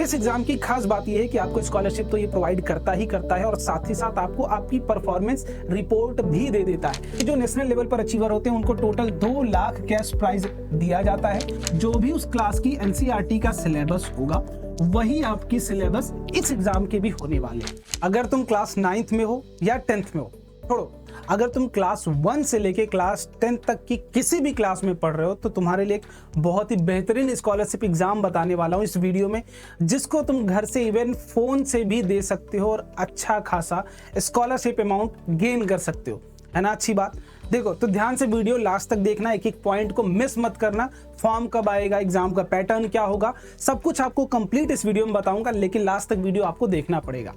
इस एग्जाम की खास बात यह है कि आपको स्कॉलरशिप तो ये प्रोवाइड करता ही करता है और साथ ही साथ आपको आपकी परफॉर्मेंस रिपोर्ट भी दे देता है। जो नेशनल लेवल पर अचीवर होते हैं उनको टोटल 2 लाख कैश प्राइज दिया जाता है। जो भी उस क्लास की एनसीईआरटी का सिलेबस होगा वही आपकी सिलेबस इस एग्जाम के भी होने वाले हैं। अगर तुम क्लास 9th में हो या 10th में हो, छोड़ो, अगर तुम क्लास 1 से लेके क्लास 10 तक की किसी भी क्लास में पढ़ रहे हो तो तुम्हारे लिए एक बहुत ही बेहतरीन स्कॉलरशिप एग्जाम बताने वाला हूं इस वीडियो में, जिसको तुम घर से इवन फोन से भी दे सकते हो और अच्छा खासा स्कॉलरशिप अमाउंट गेन कर सकते हो, है ना। अच्छी बात। देखो तो ध्यान से वीडियो लास्ट तक देखना, एक एक पॉइंट को मिस मत करना। फॉर्म कब आएगा, एग्जाम का पैटर्न क्या होगा, सब कुछ आपको कंप्लीट इस वीडियो में बताऊंगा, लेकिन लास्ट तक वीडियो आपको देखना पड़ेगा।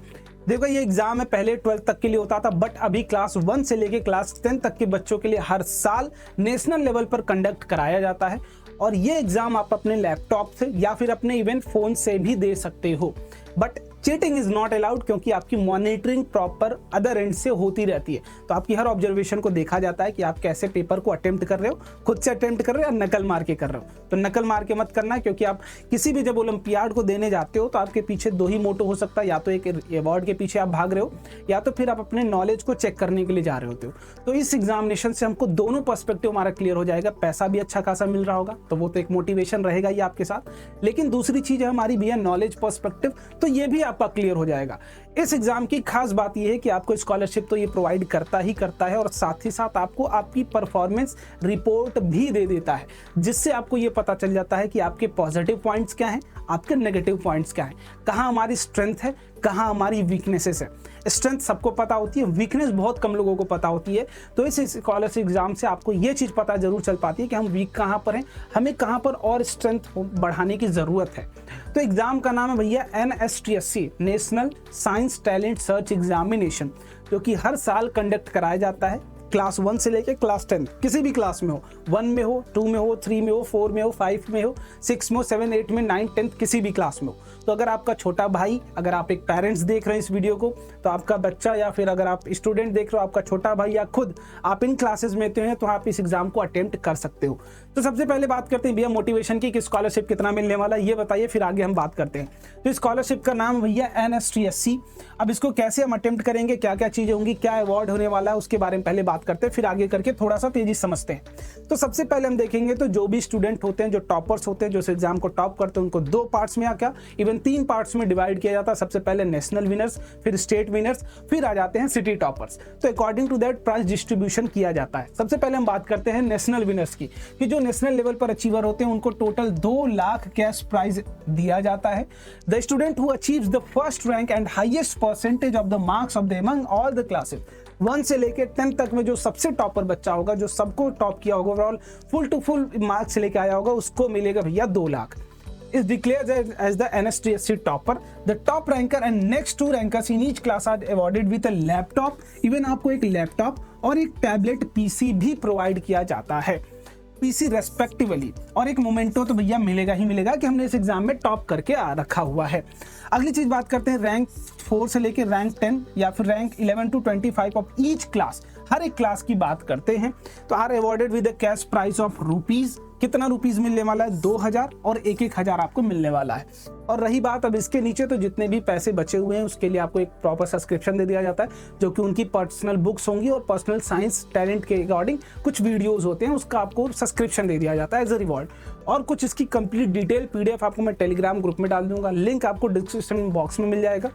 देखो ये एग्जाम है पहले 12th तक के लिए होता था, बट अभी क्लास 1 से लेके क्लास 10 तक के बच्चों के लिए हर साल नेशनल लेवल पर कंडक्ट कराया जाता है। और ये एग्जाम आप अपने लैपटॉप से या फिर अपने इवन फोन से भी दे सकते हो, but cheating is not allowed, क्योंकि आपकी मॉनिटरिंग प्रॉपर अदर एंड से होती रहती है। तो आपकी हर ऑब्जर्वेशन को देखा जाता है कि आप कैसे पेपर को अटेम्प्ट कर रहे हो, खुद से अटेम्प्ट कर रहे हो या नकल मार के कर रहे हो। तो नकल मार के मत करना, क्योंकि आप किसी भी जब ओलंपियाड को देने जाते हो तो आपके पीछे 2 ही मोटो हो सकता है, या तो एक अवार्ड के पीछे आप भाग रहे हो या तो फिर आप अपने नॉलेज को चेक करने के लिए जा रहे होते हो। तो इस एग्जामिनेशन से हमको दोनों पर्सपेक्टिव हमारा क्लियर हो जाएगा। पैसा भी अच्छा खासा मिल रहा होगा तो वो तो एक मोटिवेशन रहेगा ही आपके साथ, लेकिन दूसरी चीज है हमारी भैया नॉलेज पर्सपेक्टिव, तो ये भी आपका क्लियर हो जाएगा। इस एग्जाम की खास बात यह है कि आपको स्कॉलरशिप तो ये प्रोवाइड करता ही करता है और साथ ही साथ आपको आपकी परफॉर्मेंस रिपोर्ट भी दे देता है, जिससे आपको ये पता चल जाता है कि आपके पॉजिटिव पॉइंट्स क्या हैं, आपके नेगेटिव पॉइंट्स क्या हैं, कहाँ हमारी स्ट्रेंथ है, कहाँ हमारी वीकनेसेस है। स्ट्रेंथ सबको पता होती है, वीकनेस बहुत कम लोगों को पता होती है। तो इस स्कॉलरशिप एग्जाम से आपको ये चीज़ पता जरूर चल पाती है कि हम वीक कहाँ पर हैं, हमें कहाँ पर और स्ट्रेंथ बढ़ाने की ज़रूरत है। तो एग्ज़ाम का नाम है भैया NSTSC, national science talent search examination, जो कि हर साल कंडक्ट कराया जाता है क्लास 1 से लेकर क्लास 10, किसी भी क्लास में हो, 1 में हो, 2 में हो, 3 में हो, 4 में हो, 5 में हो, 6 में हो, 7, 8 में, 9, 10 किसी भी क्लास में हो। तो अगर आपका छोटा भाई, अगर आप एक पेरेंट्स देख रहे हैं इस वीडियो को, तो आपका बच्चा या फिर अगर आप स्टूडेंट देख रहे हो, आपका छोटा भाई या खुद आप इन क्लासेस में हैं, तो आप इस एग्जाम को अटेम्प्ट कर सकते हो। तो सबसे पहले बात करते हैं भैया मोटिवेशन की, कि स्कॉलरशिप कितना मिलने वाला है ये बताइए, फिर आगे हम बात करते हैं। तो स्कॉलरशिप का नाम भैया NSTSC। अब इसको कैसे हम अटेम्प्ट करेंगे, क्या क्या चीजें होंगी, क्या अवार्ड होने वाला है, उसके बारे में पहले बात करते हैं, फिर आगे करके थोड़ा सा तेजी समझते हैं। तो सबसे पहले हम देखेंगे तो जो भी स्टूडेंट होते हैं, जो टॉपर्स होते हैं, जो इस एग्जाम को टॉप करते हैं, उनको 2 पार्ट्स में या क्या इवन 3 पार्ट्स में डिवाइड किया जाता है। सबसे पहले नेशनल विनर्स, फिर स्टेट विनर्स, फिर आ जाते हैं सिटी टॉपर्स। तो according to that prize distribution किया जाता है। सबसे पहले हम बात करते हैं नेशनल विनर्स की, कि जो नेशनल लेवल पर अचीवर होते हैं उनको टोटल 2 लाख कैश प्राइज दिया जाता है। The student who achieves the first rank and highest percentage of the marks of the among all the classes, 1 से लेकर 10 तक में जो सबसे टॉपर बच्चा होगा, जो सबको टॉप किया होगा, overall full to full marks लेके आया होगा, उसको मिलेगा भैया 2 lakh. is declared as the NSTSC topper. The top ranker and next 2 rankers in each class are awarded with a laptop. Even आपको एक लैपटॉप और एक टैबलेट PC भी प्रोवाइड किया जाता है, PC रेस्पेक्टिवली, और एक मोमेंटो तो भैया मिलेगा ही मिलेगा कि हमने इस एग्जाम में टॉप करके रखा हुआ है। अगली चीज बात करते हैं रैंक 4 से लेकर रैंक 10 या फिर rank 11 to 25 of each class, हर एक क्लास की बात करते हैं। तो are awarded with cash price of rupees. कितना रुपीज मिलने वाला है? 2000 और 1-1000 आपको मिलने वाला है। और रही बात अब इसके नीचे, तो जितने भी पैसे बचे हुए हैं उसके लिए आपको एक प्रॉपर सब्सक्रिप्शन दे दिया जाता है, जो कि उनकी पर्सनल बुक्स होंगी और पर्सनल साइंस टैलेंट के अकॉर्डिंग कुछ वीडियोस होते हैं, उसका आपको सब्सक्रिप्शन दे दिया जाता है एज अ रिवॉर्ड। और कुछ इसकी कंप्लीट डिटेल PDF आपको मैं टेलीग्राम ग्रुप में डाल दूंगा, लिंक आपको डिस्क्रिप्शन बॉक्स में मिल जाएगा,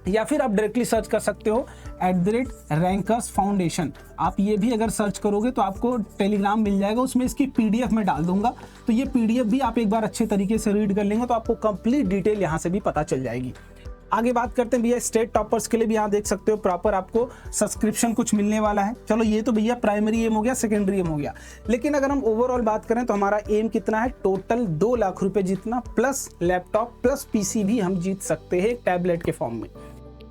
या फिर आप डायरेक्टली सर्च कर सकते हो @रैंकर्स फाउंडेशन। आप ये भी अगर सर्च करोगे तो आपको टेलीग्राम मिल जाएगा, उसमें इसकी PDF में डाल दूंगा। तो ये PDF भी आप एक बार अच्छे तरीके से रीड कर लेंगे तो आपको कंप्लीट डिटेल यहाँ से भी पता चल जाएगी। आगे बात करते हैं भैया स्टेट टॉपर्स के लिए भी यहाँ देख सकते हो प्रॉपर आपको सब्सक्रिप्शन कुछ मिलने वाला है। चलो ये तो भैया प्राइमरी एम हो गया, सेकेंडरी एम हो गया, लेकिन अगर हम ओवरऑल बात करें तो हमारा एम कितना है? टोटल 2 लाख रुपए जीतना, प्लस लैपटॉप प्लस PC भी हम जीत सकते हैं टैबलेट के फॉर्म में।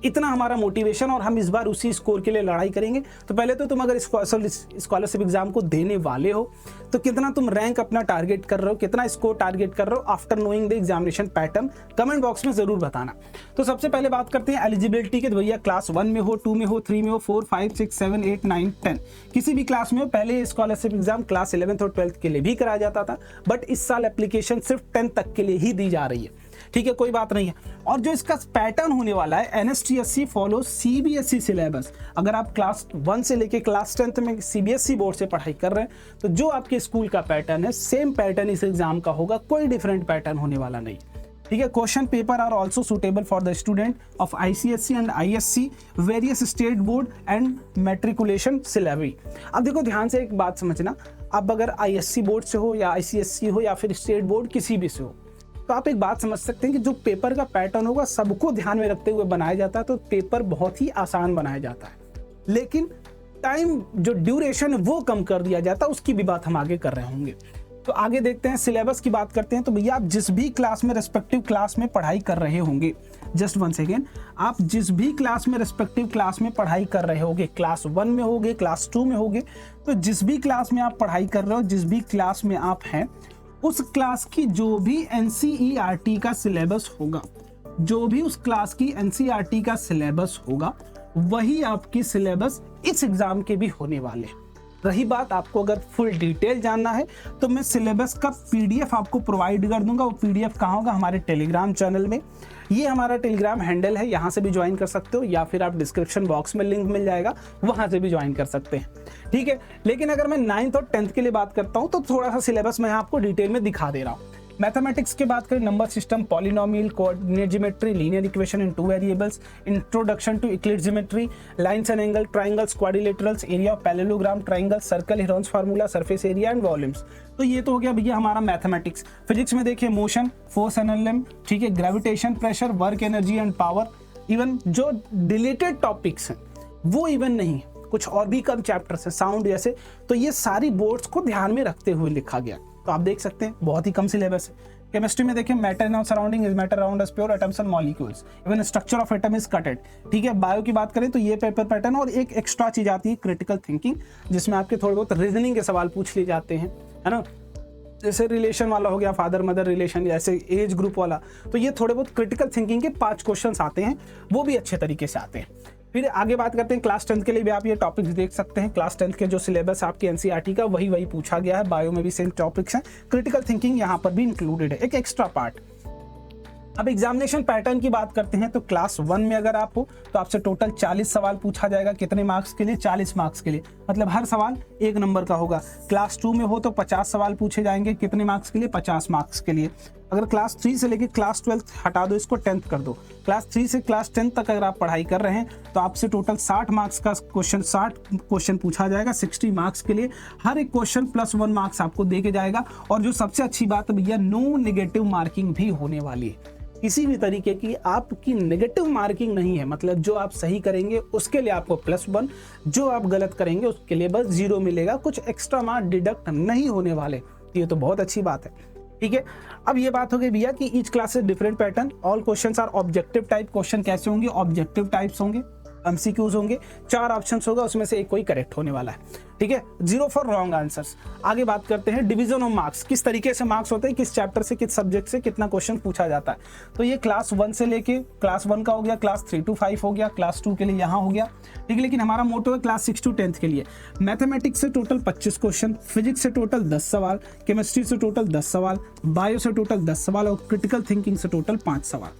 इतना हमारा मोटिवेशन, और हम इस बार उसी स्कोर के लिए लड़ाई करेंगे। तो पहले तो तुम अगर स्कॉलरशिप एग्जाम को देने वाले हो तो कितना तुम रैंक अपना टारगेट कर रहे हो, कितना स्कोर टारगेट कर रहे हो, after knowing the examination pattern comment box में जरूर बताना। तो सबसे पहले बात करते हैं एलिजिबिलिटी के। तो भैया क्लास 1 में हो, 2 में हो, 3 में हो, 4, 5, 6, 7, 8, 9, 10 किसी भी क्लास में हो। पहले स्कॉलरशिप एग्जाम क्लास 11th और 12th के लिए भी कराया जाता था, बट इस साल एप्लीकेशन सिर्फ 10th तक के लिए ही दी जा रही है, ठीक है, कोई बात नहीं है। और जो इसका पैटर्न होने वाला है, NSTSC फॉलो CBSE सिलेबस। अगर आप क्लास 1 से लेके क्लास 10th में CBSE बोर्ड से पढ़ाई कर रहे हैं तो जो आपके स्कूल का पैटर्न है सेम पैटर्न इस एग्जाम का होगा, कोई डिफरेंट पैटर्न होने वाला नहीं। ठीक है, question paper are also suitable for the student of ICSE and ISC, various state board and matriculation syllabi. अब देखो ध्यान से एक बात समझना, अब अगर ISC बोर्ड से हो या ICSE हो या फिर स्टेट बोर्ड किसी भी से हो, तो आप एक बात समझ सकते हैं कि जो पेपर का पैटर्न होगा सबको ध्यान में रखते हुए बनाया जाता है, तो पेपर बहुत ही आसान बनाया जाता है, लेकिन टाइम जो ड्यूरेशन है वो कम कर दिया जाता है, उसकी भी बात हम आगे कर रहे होंगे। तो आगे देखते हैं, सिलेबस की बात करते हैं। तो भैया आप जिस भी क्लास में रेस्पेक्टिव क्लास में पढ़ाई कर रहे होंगे, जस्ट वन सेकेंड, आप जिस भी क्लास में रेस्पेक्टिव क्लास में पढ़ाई कर रहे होंगे, क्लास 1 में होगे, क्लास 2 में होगे, तो जिस भी क्लास में आप पढ़ाई कर रहे हो, जिस भी क्लास में आप हैं, उस क्लास की जो भी NCERT का सिलेबस होगा, जो भी उस क्लास की NCERT का सिलेबस होगा, वही आपकी सिलेबस इस एग्जाम के भी होने वाले हैं। रही बात आपको अगर फुल डिटेल जानना है तो मैं सिलेबस का PDF आपको प्रोवाइड कर दूंगा। वो PDF कहाँ होगा? हमारे टेलीग्राम चैनल में। ये हमारा टेलीग्राम हैंडल है, यहाँ से भी ज्वाइन कर सकते हो, या फिर आप डिस्क्रिप्शन बॉक्स में लिंक मिल जाएगा, वहाँ से भी ज्वाइन कर सकते हैं। ठीक है, लेकिन अगर मैं 9th और 10th के लिए बात करता हूँ तो थोड़ा सा सिलेबस मैं आपको डिटेल में दिखा दे रहा हूँ। मैथमेटिक्स की बात करें, number system, polynomial, coordinate geometry, linear equation in 2 variables, introduction to Euclid geometry, lines and angle, triangles, quadrilaterals, area of parallelogram, triangle, circle, Heron's formula, surface area and volumes. तो ये तो हो गया भैया हमारा मैथमेटिक्स। फिजिक्स में देखिए motion, force and energy, ठीक है, gravitation, pressure, work, energy and power. Even जो रिलेटेड टॉपिक्स हैं वो इवन नहीं, कुछ और भी कम चैप्टर्स हैं, साउंड जैसे, तो ये सारी बोर्ड्स को ध्यान में रखते हुए लिखा गया। तो आप देख सकते हैं बहुत ही कम सिलेबस है। केमिस्ट्री में देखिए, matter in our surrounding is matter around us, pure atoms and molecules, even structure of atom is cutted. ठीक है, बायो की बात करें तो ये पेपर पैटर्न, और एक एक्स्ट्रा चीज आती है क्रिटिकल थिंकिंग, जिसमें आपके थोड़े बहुत रीजनिंग के सवाल पूछ लिए जाते हैं, है ना, जैसे रिलेशन वाला हो गया, फादर मदर रिलेशन, जैसे एज ग्रुप वाला। तो ये थोड़े बहुत क्रिटिकल थिंकिंग के 5 क्वेश्चंस आते हैं, वो भी अच्छे तरीके से आते हैं। फिर आगे बात करते हैं, क्लास 10th के लिए भी आप ये टॉपिक्स देख सकते हैं। क्लास 10th के जो सिलेबस आपके NCERT का वही पूछा गया है। बायो में भी सेम टॉपिक्स हैं, क्रिटिकल थिंकिंग यहाँ पर भी इंक्लूडेड है, एक एक्स्ट्रा पार्ट। अब एग्जामिनेशन पैटर्न की बात करते हैं तो क्लास 1 में अगर आप हो तो आपसे टोटल 40 सवाल पूछा जाएगा। कितने मार्क्स के लिए? 40 मार्क्स के लिए, मतलब हर सवाल 1 नंबर का होगा। क्लास 2 में हो तो 50 सवाल पूछे जाएंगे। कितने मार्क्स के लिए? 50 मार्क्स के लिए। अगर क्लास 3 से लेके क्लास 12 हटा दो, इसको 10th कर दो, क्लास 3 से क्लास 10 तक अगर आप पढ़ाई कर रहे हैं तो आपसे टोटल 60 मार्क्स का क्वेश्चन 60 क्वेश्चन पूछा जाएगा, 60 मार्क्स के लिए। हर एक क्वेश्चन +1 मार्क्स आपको दे के जाएगा। और जो सबसे अच्छी बात है भैया, नो नेगेटिव मार्किंग भी होने वाली है। किसी भी तरीके की आपकी नेगेटिव मार्किंग नहीं है, मतलब जो आप सही करेंगे उसके लिए आपको +1, जो आप गलत करेंगे उसके लिए बस 0 मिलेगा। कुछ एक्स्ट्रा मार्क्स डिडक्ट नहीं होने वाले, ये तो बहुत अच्छी बात है। ठीक है, अब ये बात हो गई भैया कि each class is different pattern, all questions are objective type. Question कैसे होंगे? ऑब्जेक्टिव टाइप्स होंगे, MCQs होंगे, 4 ऑप्शंस होगा, उसमें से एक कोई करेक्ट होने वाला है। ठीक है, 0 फॉर रॉन्ग आंसर्स। आगे बात करते हैं डिवीजन ऑफ मार्क्स, किस तरीके से मार्क्स होते हैं, किस चैप्टर से, किस सब्जेक्ट से कितना क्वेश्चन पूछा जाता है। तो ये क्लास 1 से लेके क्लास 1 का हो गया, क्लास 3 to 5 हो गया, क्लास 2 के लिए यहाँ हो गया। ठीक है, लेकिन हमारा मोटो है क्लास 6 to 10th के लिए। मैथमेटिक्स से टोटल 25 क्वेश्चन, फिजिक्स से टोटल 10 सवाल, केमिस्ट्री से टोटल 10 सवाल, बायो से टोटल 10 सवाल और क्रिटिकल थिंकिंग से टोटल 5 सवाल।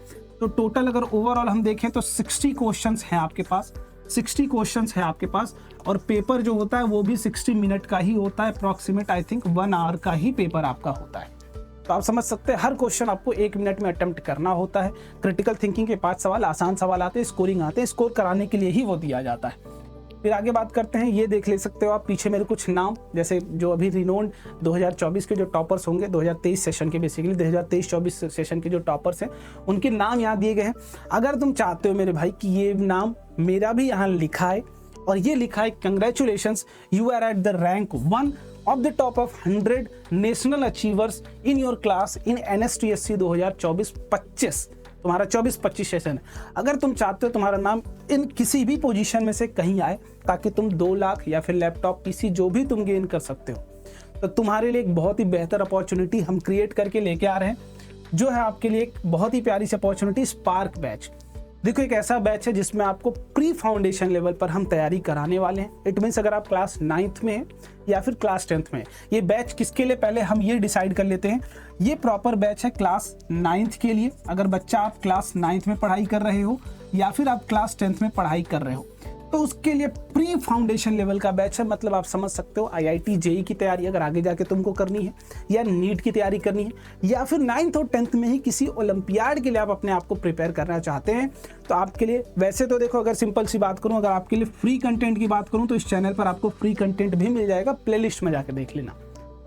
तो टोटल अगर ओवरऑल हम देखें तो 60 क्वेश्चंस हैं आपके पास, 60 क्वेश्चंस है आपके पास। और पेपर जो होता है वो भी 60 मिनट का ही होता है, अप्रॉक्सीमेट आई थिंक 1 आवर का ही पेपर आपका होता है। तो आप समझ सकते हैं हर क्वेश्चन आपको 1 मिनट में अटेम्प्ट करना होता है। क्रिटिकल थिंकिंग के 5 सवाल, आसान सवाल आते हैं, स्कोरिंग आते हैं, स्कोर कराने के लिए ही वो दिया जाता है। फिर आगे बात करते हैं, ये देख ले सकते हो आप पीछे मेरे कुछ नाम, जैसे जो अभी रिनोन्ड 2024 के जो टॉपर्स होंगे, 2023 सेशन के, बेसिकली 2023-24 सेशन के जो टॉपर्स हैं उनके नाम यहाँ दिए गए हैं। अगर तुम चाहते हो मेरे भाई कि ये नाम मेरा भी यहाँ लिखा है और ये लिखा है congratulations, you are at the rank 1 of the top of 100 national achievers in your class in NSTSC 2024-25। तुम्हारा 24-25 सेशन है। अगर तुम चाहते हो तुम्हारा नाम इन किसी भी पोजीशन में से कहीं आए ताकि तुम 2 लाख या फिर लैपटॉप PC जो भी तुम गेन कर सकते हो, तो तुम्हारे लिए एक बहुत ही बेहतर अपॉर्चुनिटी हम क्रिएट करके लेके आ रहे हैं, जो है आपके लिए एक बहुत ही प्यारी सी अपॉर्चुनिटी, स्पार्क बैच। देखो एक ऐसा बैच है जिसमें आपको प्री फाउंडेशन लेवल पर हम तैयारी कराने वाले हैं। इट मीन्स अगर आप क्लास 9th में हैं या फिर क्लास 10th में, ये बैच किसके लिए पहले हम ये डिसाइड कर लेते हैं। ये प्रॉपर बैच है क्लास 9th के लिए। अगर बच्चा आप क्लास 9th में पढ़ाई कर रहे हो या फिर आप क्लास 10th में पढ़ाई कर रहे हो तो उसके लिए प्री फाउंडेशन लेवल का बैच है। मतलब आप समझ सकते हो IIT JEE की तैयारी अगर आगे जाके तुमको करनी है या नीट की तैयारी करनी है या फिर 9th और 10th में ही किसी ओलंपियाड के लिए आप अपने आप को प्रिपेयर करना चाहते हैं तो आपके लिए, वैसे तो देखो अगर सिंपल सी बात करूं, अगर आपके लिए फ्री कंटेंट की बात करूं तो इस चैनल पर आपको फ्री कंटेंट भी मिल जाएगा, प्लेलिस्ट में जाकर देख लेना।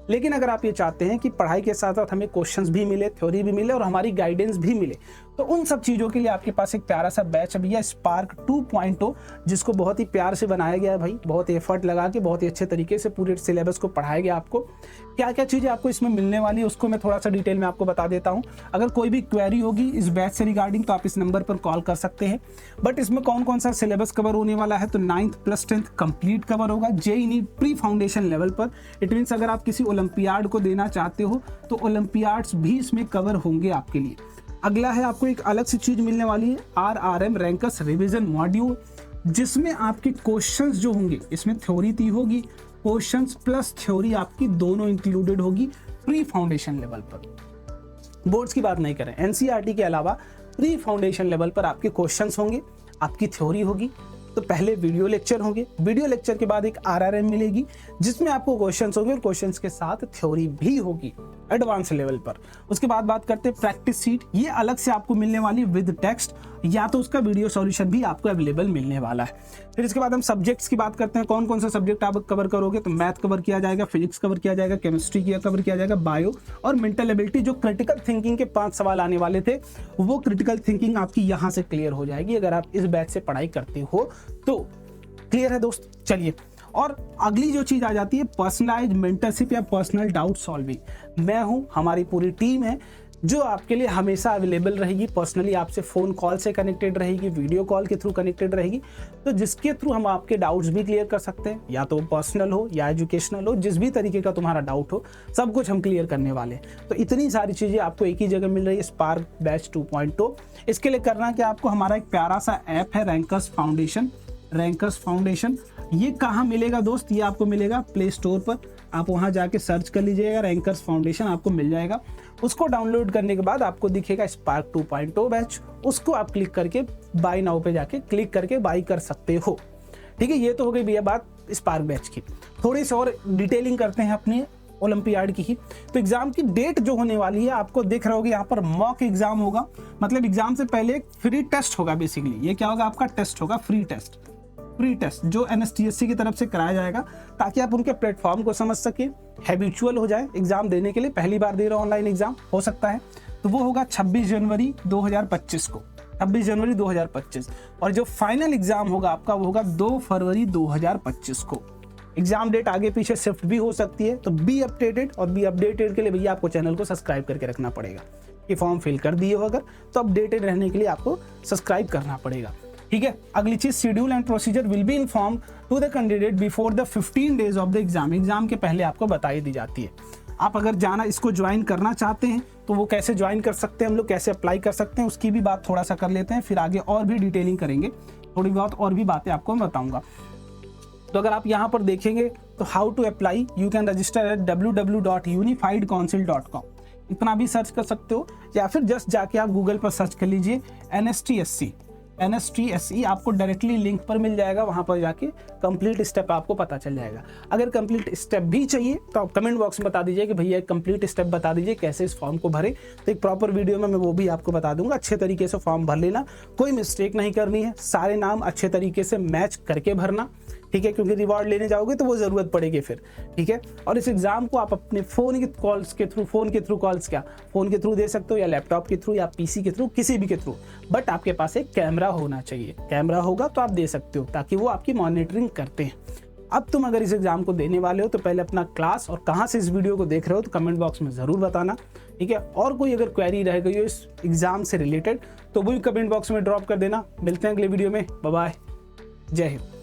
लेकिन अगर आप ये चाहते हैं कि पढ़ाई के साथ साथ हमें क्वेश्चंस भी मिले, थ्योरी भी मिले और हमारी गाइडेंस भी मिले, तो उन सब चीज़ों के लिए आपके पास एक प्यारा सा बैच है भैया, स्पार्क 2.0, जिसको बहुत ही प्यार से बनाया गया है भाई, बहुत एफर्ट लगा के बहुत ही अच्छे तरीके से पूरे सिलेबस को पढ़ाया गया। आपको क्या क्या चीज़ें आपको इसमें मिलने वाली है उसको मैं थोड़ा सा डिटेल में आपको बता देता हूँ। अगर कोई भी क्वेरी होगी इस बैच से रिगार्डिंग तो आप इस नंबर पर कॉल कर सकते हैं। बट इसमें कौन कौन सा सिलेबस कवर होने वाला है, तो 9th plus 10th complete cover होगा JEE NEET pre foundation level पर। इट मीन्स अगर आप किसी ओलंपियाड को देना चाहते हो तो ओलंपियाड्स भी इसमें कवर होंगे आपके लिए। अगला है आपको एक अलग सी चीज मिलने वाली है RRM रैंकर्स रिवीजन मॉड्यूल, जिसमें आपके क्वेश्चंस जो होंगे, इसमें थ्योरी दी होगी, क्वेश्चंस प्लस थ्योरी आपकी दोनों इंक्लूडेड होगी प्री फाउंडेशन लेवल पर। बोर्ड्स की बात नहीं करें, NCERT के अलावा प्री फाउंडेशन लेवल पर आपके क्वेश्चंस होंगे, आपकी थ्योरी होगी। तो पहले वीडियो लेक्चर होंगे, वीडियो लेक्चर के बाद एक RRM मिलेगी जिसमें आपको क्वेश्चंस होंगे और क्वेश्चंस के साथ थ्योरी भी होगी एडवांस लेवल पर। उसके बाद बात करते हैं प्रैक्टिस सीट, ये अलग से आपको मिलने वाली विद टेक्स्ट, या तो उसका वीडियो सॉल्यूशन भी आपको अवेलेबल मिलने वाला है। फिर इसके बाद हम सब्जेक्ट्स की बात करते हैं, कौन कौन सा सब्जेक्ट आप कवर करोगे, तो मैथ कवर किया जाएगा, फिजिक्स कवर किया जाएगा, केमिस्ट्री कवर किया जाएगा, बायो और मेंटल एबिलिटी। जो क्रिटिकल थिंकिंग के 5 सवाल आने वाले थे वो क्रिटिकल थिंकिंग आपकी यहाँ से क्लियर हो जाएगी अगर आप इस बैच से पढ़ाई करते हो तो। क्लियर है दोस्त, चलिए। और अगली जो चीज आ जाती है पर्सनलाइज्ड मेंटरशिप या पर्सनल डाउट सॉल्विंग। मैं हूं, हमारी पूरी टीम है जो आपके लिए हमेशा अवेलेबल रहेगी, पर्सनली आपसे फ़ोन कॉल से कनेक्टेड रहेगी, वीडियो कॉल के थ्रू कनेक्टेड रहेगी, तो जिसके थ्रू हम आपके डाउट्स भी क्लियर कर सकते हैं, या तो पर्सनल हो या एजुकेशनल हो, जिस भी तरीके का तुम्हारा डाउट हो सब कुछ हम क्लियर करने वाले हैं। तो इतनी सारी चीज़ें आपको एक ही जगह मिल रही है, स्पार्क बैच 2.0। इसके लिए करना कि आपको हमारा एक प्यारा सा ऐप है रैंकर्स फाउंडेशन। ये कहाँ मिलेगा दोस्त, ये आपको मिलेगा प्ले स्टोर पर, आप वहाँ जाके सर्च कर लीजिएगा रैंकर्स फाउंडेशन, आपको मिल जाएगा। उसको डाउनलोड करने के बाद आपको दिखेगा स्पार्क 2.0 बैच, उसको आप क्लिक करके बाय नाउ पे जाके क्लिक करके बाय कर सकते हो। ठीक है, ये तो हो गई भैया बात स्पार्क बैच की। थोड़ी सी और डिटेलिंग करते हैं अपनी ओलंपियाड की ही। तो एग्जाम की डेट जो होने वाली है आपको दिख रहा होगा यहाँ पर, मॉक एग्जाम होगा, मतलब एग्जाम से पहले एक फ्री टेस्ट होगा। बेसिकली ये क्या होगा, आपका टेस्ट होगा, फ्री टेस्ट जो NSTSC की तरफ से कराया जाएगा ताकि आप उनके प्लेटफॉर्म को समझ सके, हैबिचुअल हो जाए एग्जाम देने के लिए। पहली बार दे रहा ऑनलाइन एग्जाम हो सकता है, तो वो होगा 26 जनवरी 2025 को, 26 जनवरी 2025। और जो फाइनल एग्जाम होगा आपका वो होगा 2 फरवरी 2025 को। एग्जाम डेट आगे पीछे शिफ्ट भी हो सकती है, तो बी अपडेटेड। और बी अपडेटेड के लिए भैया आपको चैनल को सब्सक्राइब करके रखना पड़ेगा। कि फॉर्म फिल कर दिए हो अगर, तो अपडेटेड रहने के लिए आपको सब्सक्राइब करना पड़ेगा। ठीक है, अगली चीज, schedule and procedure will be inform to the candidate before the 15 days of the exam. Exam के पहले आपको बताई दी जाती है। आप अगर जाना इसको ज्वाइन करना चाहते हैं तो वो कैसे ज्वाइन कर सकते हैं, हम लोग कैसे अप्लाई कर सकते हैं, उसकी भी बात थोड़ा सा कर लेते हैं, फिर आगे और भी डिटेलिंग करेंगे, थोड़ी बहुत और भी बातें आपको मैं बताऊंगा। तो अगर आप यहाँ पर देखेंगे तो how to apply, you can register at www.unifiedcouncil.com, इतना भी सर्च कर सकते हो, या फिर जस्ट जाके आप गूगल पर सर्च कर लीजिए NSTSC, आपको डायरेक्टली लिंक पर मिल जाएगा। वहां पर जाके कंप्लीट स्टेप आपको पता चल जाएगा। अगर कंप्लीट स्टेप भी चाहिए तो आप कमेंट बॉक्स में बता दीजिए कि भैया एक कंप्लीट स्टेप बता दीजिए कैसे इस फॉर्म को भरे, तो एक प्रॉपर वीडियो में मैं वो भी आपको बता दूंगा। अच्छे तरीके से फॉर्म भर लेना, कोई मिस्टेक नहीं करनी है, सारे नाम अच्छे तरीके से मैच करके भरना। ठीक है, क्योंकि रिवॉर्ड लेने जाओगे तो वो जरूरत पड़ेगी फिर। ठीक है, और इस एग्जाम को आप अपने फोन के थ्रू दे सकते हो, या लैपटॉप के थ्रू, या PC के थ्रू, किसी भी के थ्रू, बट आपके पास एक कैमरा होना चाहिए। कैमरा होगा तो आप दे सकते हो, ताकि वो आपकी मॉनिटरिंग करते हैं। अब तुम अगर इस एग्जाम को देने वाले हो तो पहले अपना क्लास और कहाँ से इस वीडियो को देख रहे हो तो कमेंट बॉक्स में जरूर बताना। ठीक है, और कोई अगर क्वेरी रह गई हो इस एग्जाम से रिलेटेड तो वो भी कमेंट बॉक्स में ड्रॉप कर देना। मिलते हैं अगले वीडियो में, बाय बाय, जय हिंद।